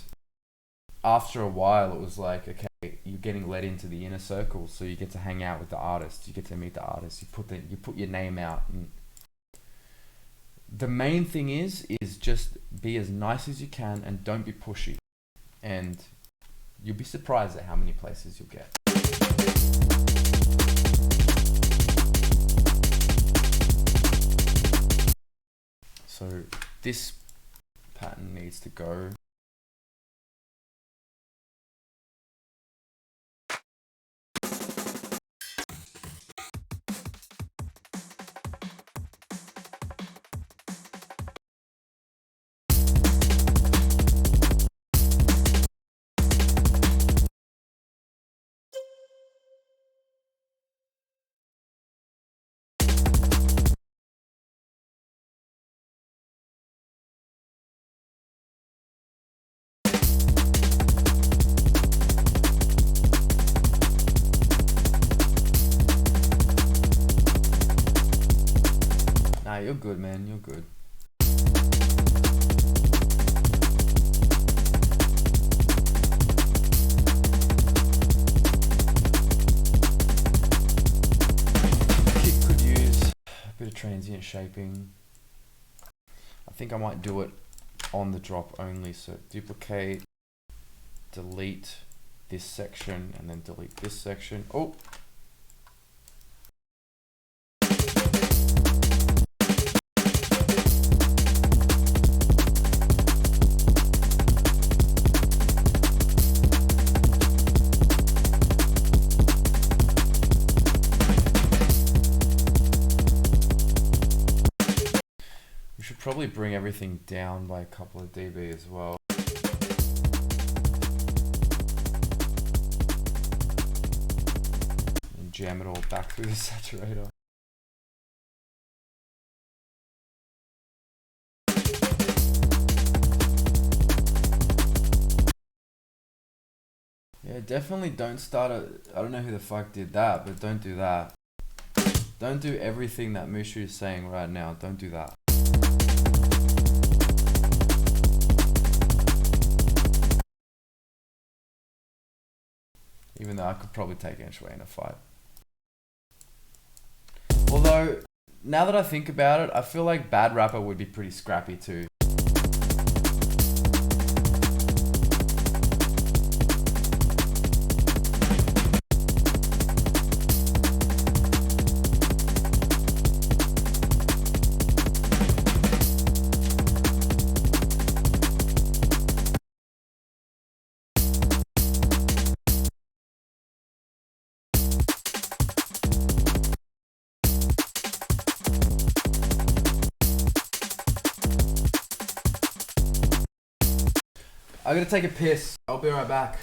after a while, it was like, okay, you're getting let into the inner circle, so you get to hang out with the artists. You get to meet the artists. You put your name out. And the main thing is just be as nice as you can and don't be pushy. And you'll be surprised at how many places you'll get. So this pattern needs to go. Nah, you're good, man. You're good. shaping. I think I might do it on the drop only. So duplicate, delete this section, and then delete this section. Oh. Probably bring everything down by a couple of dB as well. And jam it all back through the saturator. Yeah, definitely don't start I don't know who the fuck did that, but don't do that. Don't do everything that Mushu is saying right now. Don't do that. Even though I could probably take Enshway in a fight. Although, now that I think about it, I feel like Bad Rapper would be pretty scrappy too. I gotta take a piss. I'll be right back.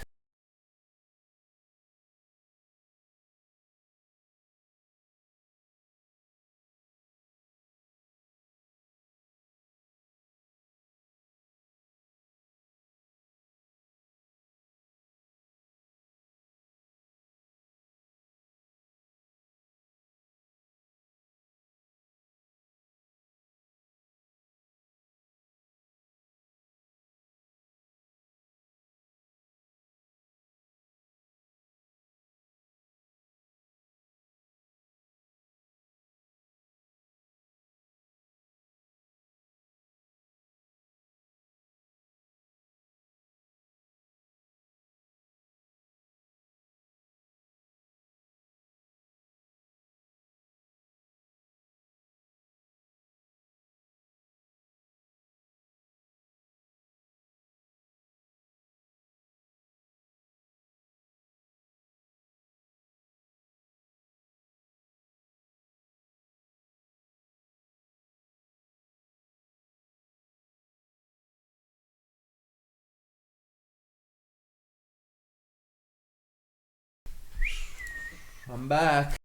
I'm back.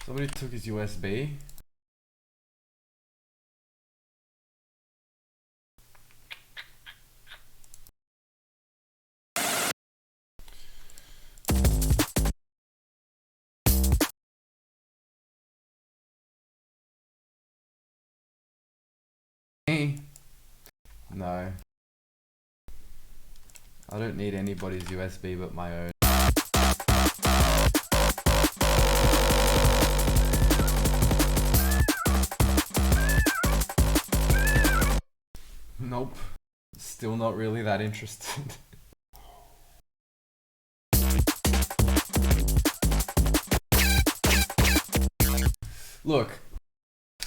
Somebody took his USB. Me? No. I don't need anybody's USB but my own. Nope. Still not really that interested. Look,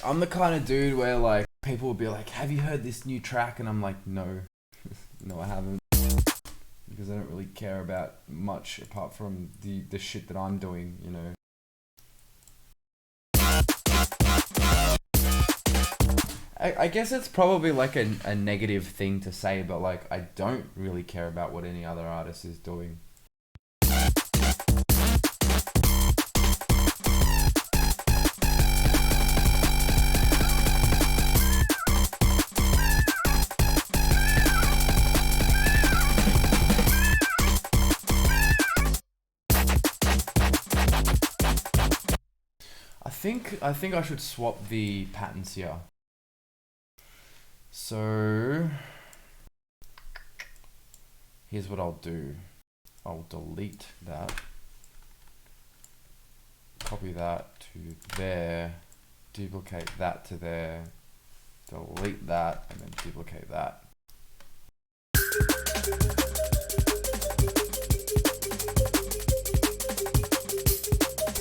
I'm the kind of dude where like people will be like, have you heard this new track? And I'm like, no. No, I haven't. Because I don't really care about much apart from the shit that I'm doing, you know. I guess it's probably like a negative thing to say, but like I don't really care about what any other artist is doing. think I should swap the patterns here. So here's what I'll do. I'll delete that. Copy that to there. Duplicate that to there. Delete that and then duplicate that.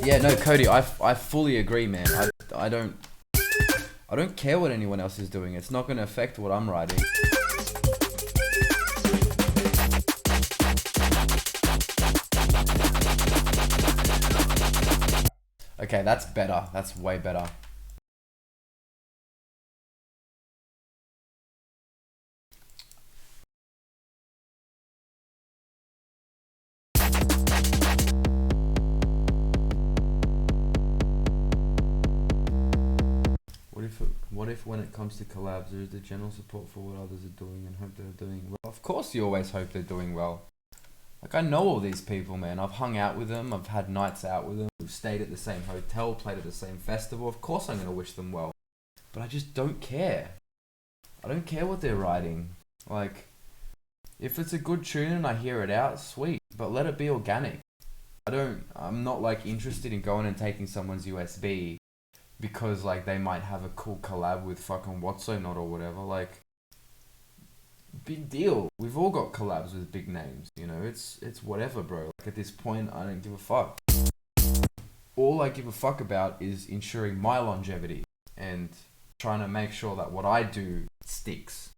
Yeah, no, Cody, I fully agree, man. I don't care what anyone else is doing. It's not going to affect what I'm writing. Okay, that's better. That's way better. What if when it comes to collabs, there is the general support for what others are doing and hope they're doing well? Of course you always hope they're doing well. Like, I know all these people, man. I've hung out with them. I've had nights out with them. We've stayed at the same hotel, played at the same festival. Of course I'm going to wish them well. But I just don't care. I don't care what they're writing. Like, if it's a good tune and I hear it out, sweet. But let it be organic. I'm not, like, interested in going and taking someone's USB because, like, they might have a cool collab with fucking What's So Not or whatever. Like, big deal. We've all got collabs with big names, you know. It's whatever, bro. Like, at this point, I don't give a fuck. All I give a fuck about is ensuring my longevity and trying to make sure that what I do sticks.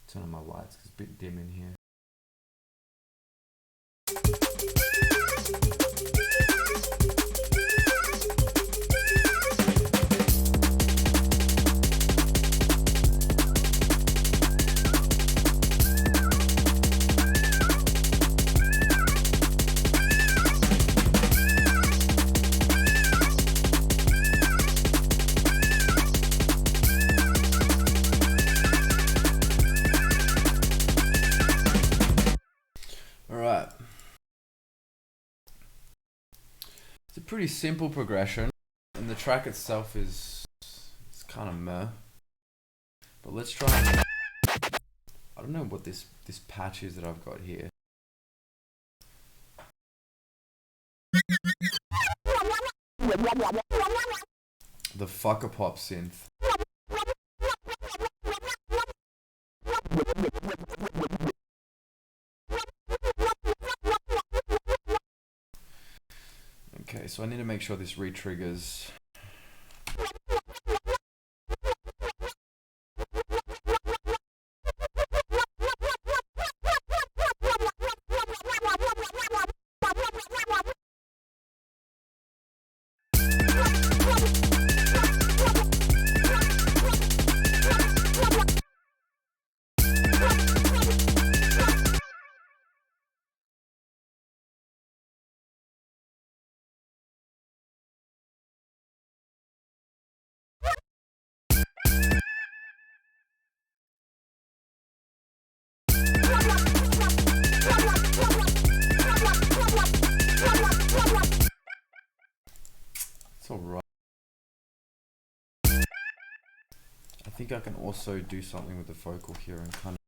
Turn on my lights because it's a bit dim in here. Pretty simple progression, and the track itself is kind of meh. But let's try. I don't know what this patch is that I've got here. The fucker pop synth. Okay, so I need to make sure this re-triggers. It's alright. I think I can also do something with the vocal here and kind of.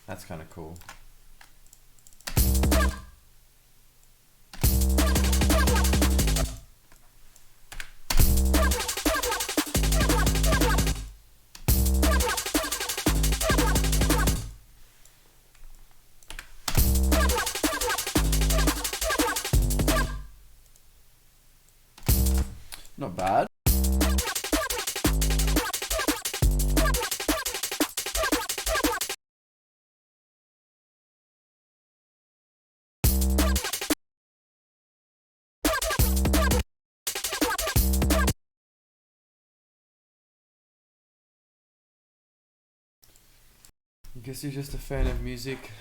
That's kind of cool. Not bad. guess you're just a fan of music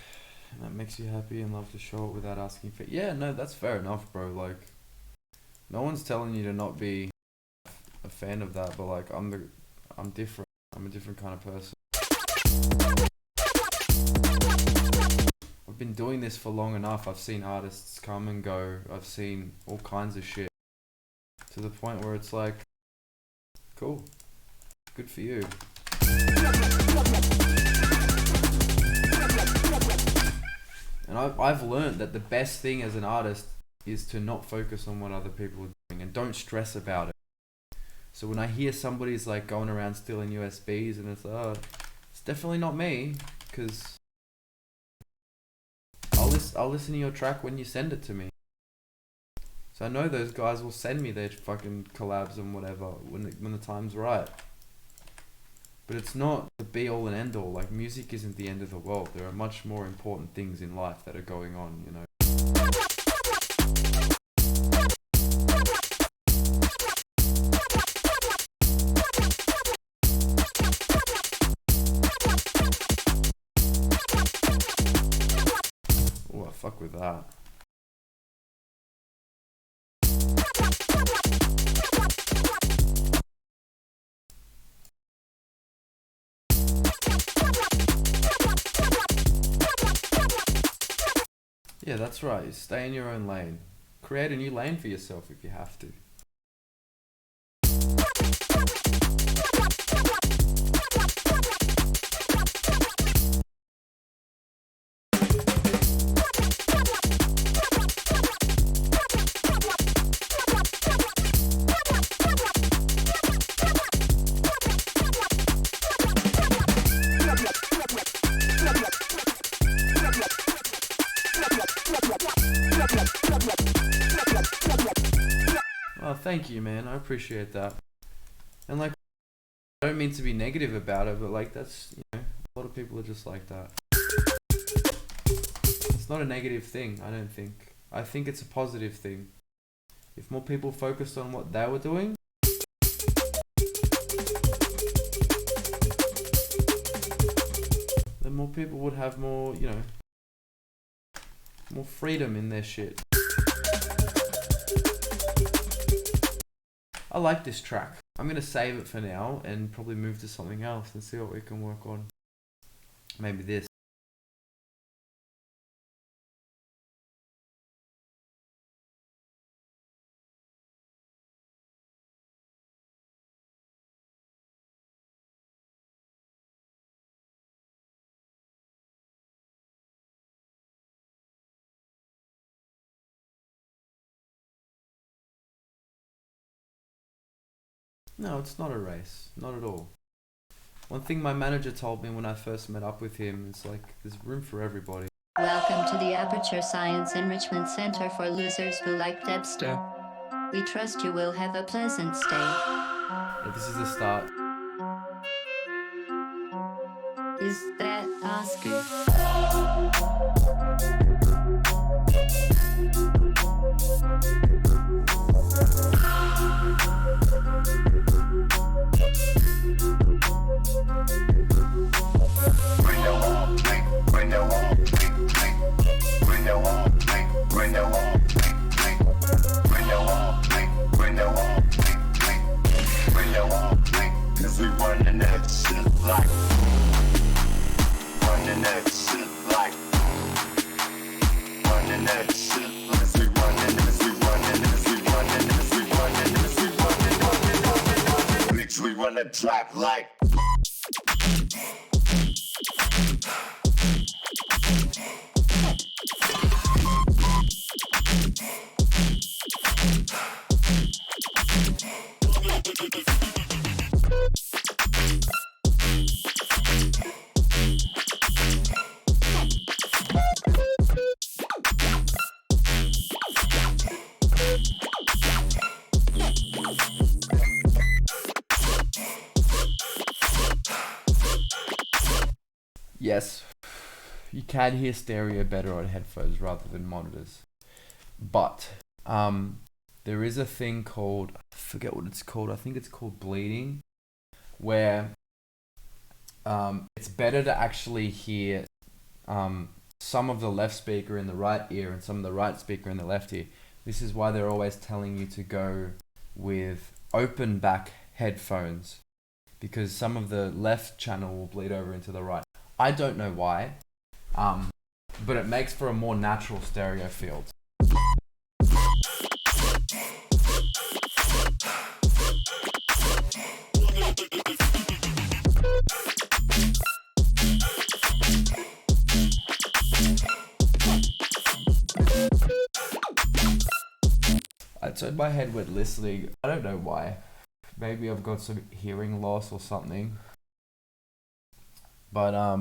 and that makes you happy and love to show it without asking for. Yeah, no, that's fair enough, bro. Like, no one's telling you to not be a fan of that, but like, I'm different. I'm a different kind of person. I've been doing this for long enough. I've seen artists come and go. I've seen all kinds of shit. To the point where it's like, cool. Good for you. And I've learned that the best thing as an artist is to not focus on what other people are doing and don't stress about it. So when I hear somebody's like going around stealing USBs and it's it's definitely not me, because I'll listen to your track when you send it to me. So I know those guys will send me their fucking collabs and whatever when the time's right. But it's not the be all and end all. Like, music isn't the end of the world. There are much more important things in life that are going on, you know. Oh, I fuck with that. Yeah, that's right. You stay in your own lane. Create a new lane for yourself if you have to. Oh, thank you, man. I appreciate that. And like, I don't mean to be negative about it, but like, that's, you know, a lot of people are just like that. It's not a negative thing, I don't think. I think it's a positive thing. If more people focused on what they were doing, then more people would have more, you know, more freedom in their shit. I like this track. I'm going to save it for now and probably move to something else and see what we can work on. Maybe this. No, it's not a race. Not at all. One thing my manager told me when I first met up with him is like, there's room for everybody. Welcome to the Aperture Science Enrichment Center for losers who like Debster. We trust you will have a pleasant stay. Yeah, this is the start. Is that Oski? Trap like Yes, you can hear stereo better on headphones rather than monitors. But there is a thing called, I forget what it's called, I think it's called bleeding, where it's better to actually hear some of the left speaker in the right ear and some of the right speaker in the left ear. This is why they're always telling you to go with open back headphones, because some of the left channel will bleed over into the right. I don't know why, but it makes for a more natural stereo field. I turned my head when listening. I don't know why. Maybe I've got some hearing loss or something. But I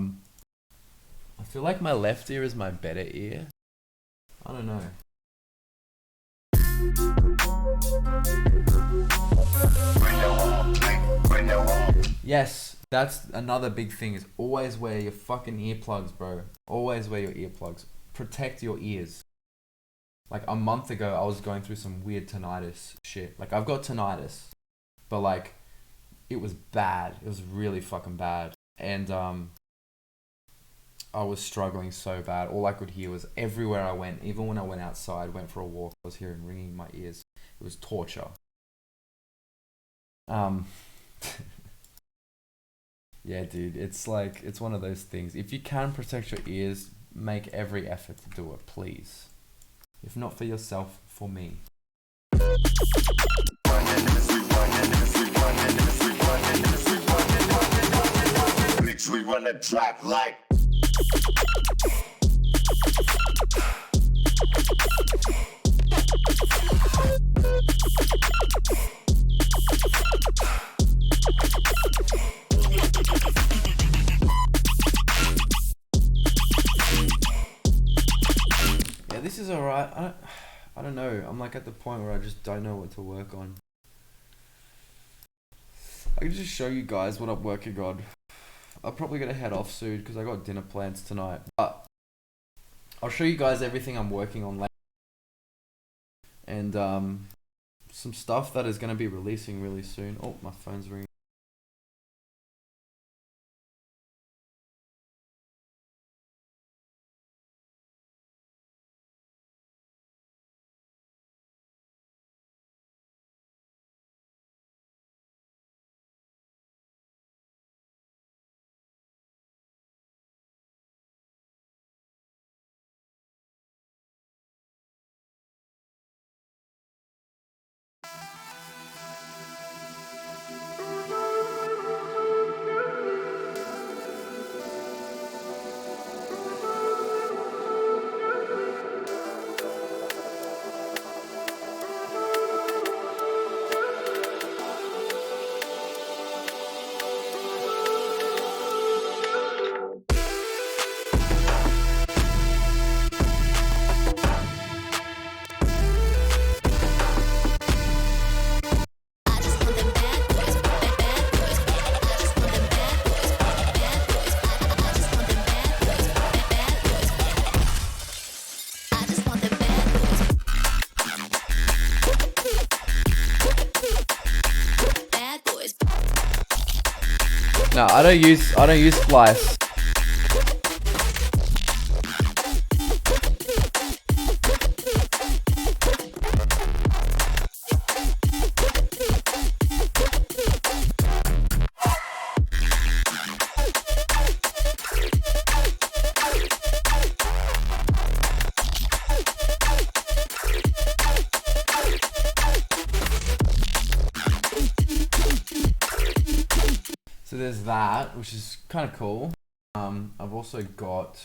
feel like my left ear is my better ear. I don't know. Yes, that's another big thing, is always wear your fucking earplugs, bro. Always wear your earplugs. Protect your ears. Like a month ago, I was going through some weird tinnitus shit. Like I've got tinnitus, but like it was bad. It was really fucking bad. And I was struggling so bad. All I could hear was everywhere I went, even when I went outside, went for a walk, I was hearing ringing in my ears. It was torture. Yeah, dude, it's like, it's one of those things. If you can protect your ears, make every effort to do it, please. If not for yourself, for me. We run the track like. Yeah, this is alright. I don't know. I'm like at the point where I just don't know what to work on. I can just show you guys what I'm working on. I'm probably going to head off soon because I got dinner plans tonight. But I'll show you guys everything I'm working on later. And some stuff that is going to be releasing really soon. Oh, my phone's ringing. No, I don't use Splice. So there's that, which is kind of cool. I've also got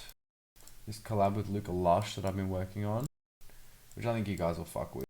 this collab with Luca Lush that I've been working on, which I think you guys will fuck with.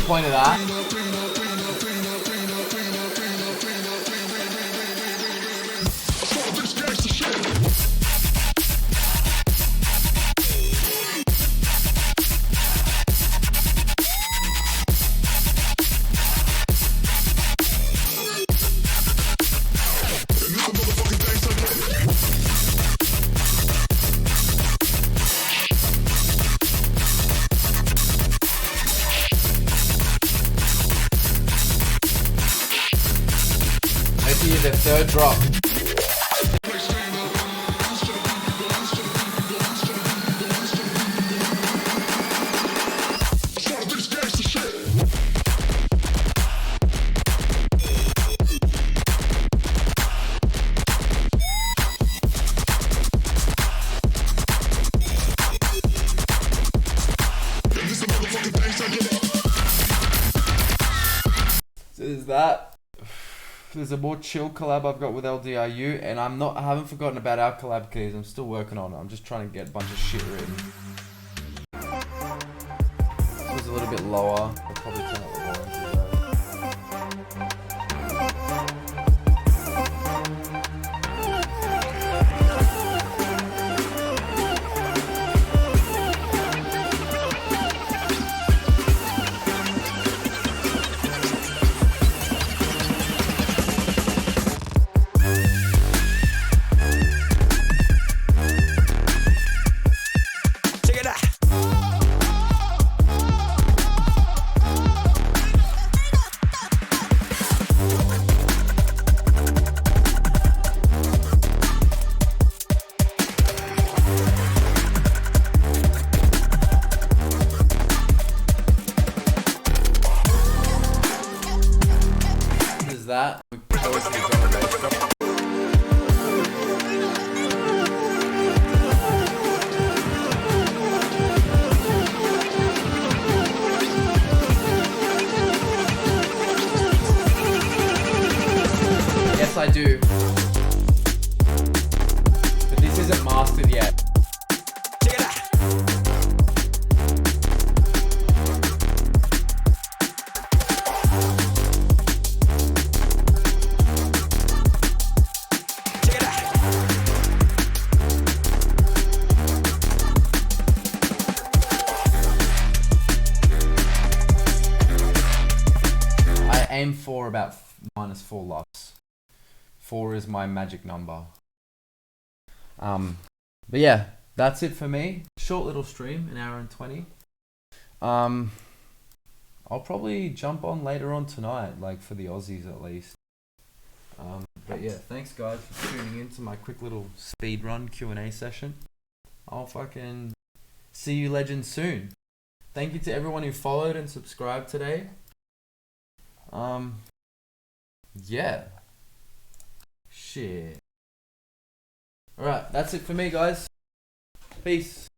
point of that. The third drop. So is that. There's a more chill collab I've got with LDRU, and I haven't forgotten about our collab keys. I'm still working on it. I'm just trying to get a bunch of shit written. This was a little bit lower. I'll probably turn up the volume to that. That yes, I do, but this isn't mastered yet. Aim for about -4 LUFS. 4 is my magic number. But yeah, that's it for me. Short little stream, 1:20. I'll probably jump on later on tonight, like for the Aussies at least. But yeah, thanks guys for tuning in to my quick little speed run Q&A session. I'll fucking see you legends soon. Thank you to everyone who followed and subscribed today. Yeah. Shit. Alright, that's it for me, guys. Peace.